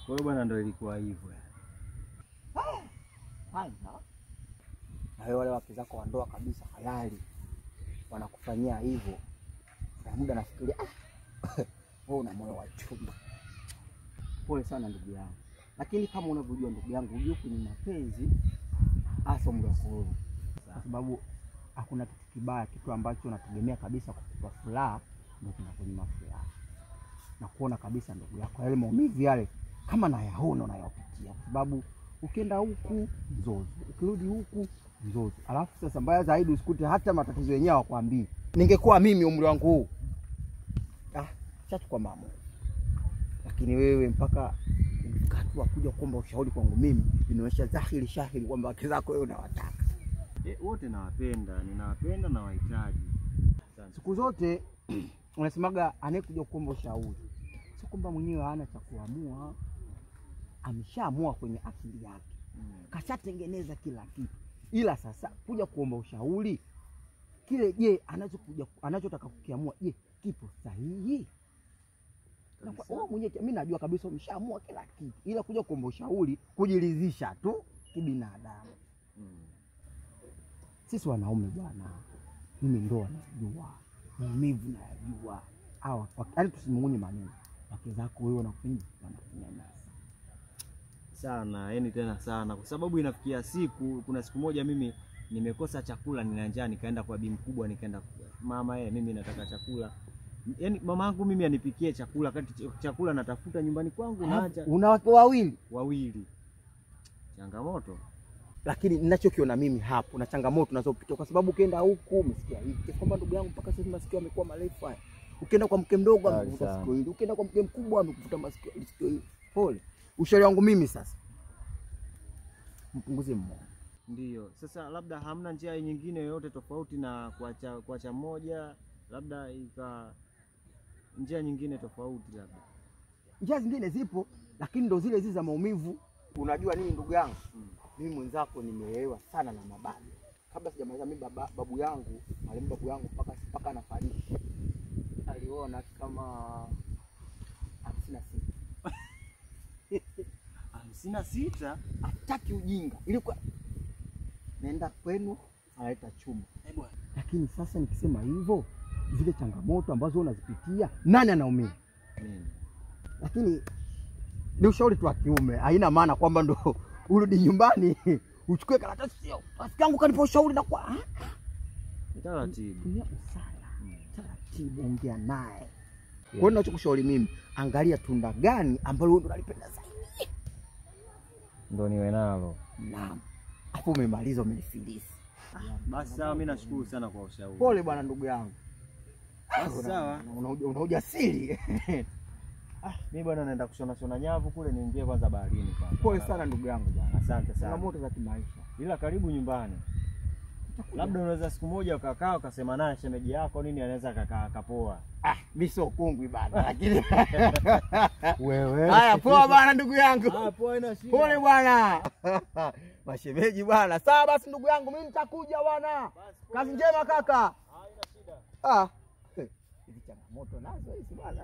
Kwa hiyo bwana ndio ilikuwa hivyo. Haya. Na wewe wale wake zako wa ndoa kabisa halali wanakufanyia hivyo. Kwa muda nafikiria wewe una moyo wa chuma. Pole sana ndugu yangu. Lakini kama unavyojua ndugu yangu, huko ni mapenzi hasa muda wako. Kwa sababu hakuna kitu kibaya, kitu ambacho unategemea kabisa kukupa furaha ndio kinakunyima furaha. Na kuona kabisa ndugu yako yale maumivu yale kama nayaona unayopitia, kwa sababu ukienda huku mzozo, ukirudi huku mzozo. Alafu sasa mbaya zaidi usikute hata matatizo yenyewe wakwambii. Ningekuwa mimi umri wangu huu, chachu kwa mama. Lakini wewe mpaka mkatu kuja kuomba ushauri kwangu mimi, inaonyesha dhahiri shahiri kwamba wake zako wewe unawataka. Wote nawapenda, ninawapenda na wahitaji. Siku zote unasemaga anayekuja kuomba ushauri sio kwamba mwenyewe hana cha kuamua, ameshaamua kwenye akili yake. Kashatengeneza kila kitu. Ila sasa kuja kuomba ushauri kile, je, anachotaka kukiamua, je, kipo sahihi? Na kwa mwenyewe mimi najua kabisa umeshaamua kila kitu. Ila kuja kuomba ushauri kujiridhisha tu kibinadamu. Sisi wanaume bwana, mimi ndo najua maumivu na najua hawa, yaani tusimungunye maneno. Wake zako wewe wanakunyanyasa sana, yani tena sana, kwa sababu inafikia siku, kuna siku moja mimi nimekosa chakula, nina njaa, nikaenda kwa bibi mkubwa, nikaenda mama, mimi nataka chakula. Yaani mama yangu mimi anipikie chakula, kati chakula natafuta nyumbani kwangu naacha. Una wake wawili. Changamoto. Lakini ninachokiona mimi hapo na changamoto unazopitia, kwa sababu ukienda huku umesikia hivi kwamba ndugu yangu mpaka sasa masikio yamekuwa marefu haya. Ukienda kwa mke mdogo amekuvuta sikio hili, ukienda kwa mke mkubwa amekuvuta masikio hili. Pole. Ushauri wangu mimi sasa, mpunguze mmoja. Ndio. Sasa labda hamna njia nyingine yoyote tofauti na kuacha mmoja, labda njia nyingine tofauti labda. Njia zingine zipo, lakini ndo zile za maumivu. Unajua nini ndugu yangu? Mimi mwenzako nimeelewa sana na mababu. Kabla sijamaliza mimi babu yangu, marehemu babu yangu mpaka anafariki, aliona kama 56. Hataki ujinga. Ilikuwa naenda kwenu analeta chuma. Lakini sasa nikisema hivyo, zile changamoto ambazo unazipitia, nani anaumia? Lakini ni ushauri tu wa kiume. Haina maana kwamba ndo urudi nyumbani uchukue karatasi, sio. Rafiki yangu kanipa ushauri na kwa taratibu. Ni sana. Taratibu, ongea naye. Kwa hiyo ninachokushauri mimi, angalia tunda gani ambalo wewe unalipenda zaidi, ndio niwe nalo. Naam. Hapo umemaliza, umenifilisi. Basi sawa, mimi nashukuru sana kwa ushauri. Pole bwana ndugu yangu. Basi sawa. Una ujasiri. Mimi bwana naenda kushona nyavu kule, niingie kwanza baharini kwanza. Pole sana ndugu yangu bwana. Asante sana. Changamoto za kimaisha. Ila karibu nyumbani. Labda unaweza siku moja ukakaa ukasema naye shemeji yako nini, anaweza akapoa. Mimi sio kungwi bwana, lakini wewe. Haya poa bwana ndugu yangu. Poa, ina shida. Pole bwana. Mashemeji bwana. Sawa basi ndugu yangu, mimi nitakuja bwana. Kazi njema kaka. Haina shida. Hizi changamoto nazo hizi bwana.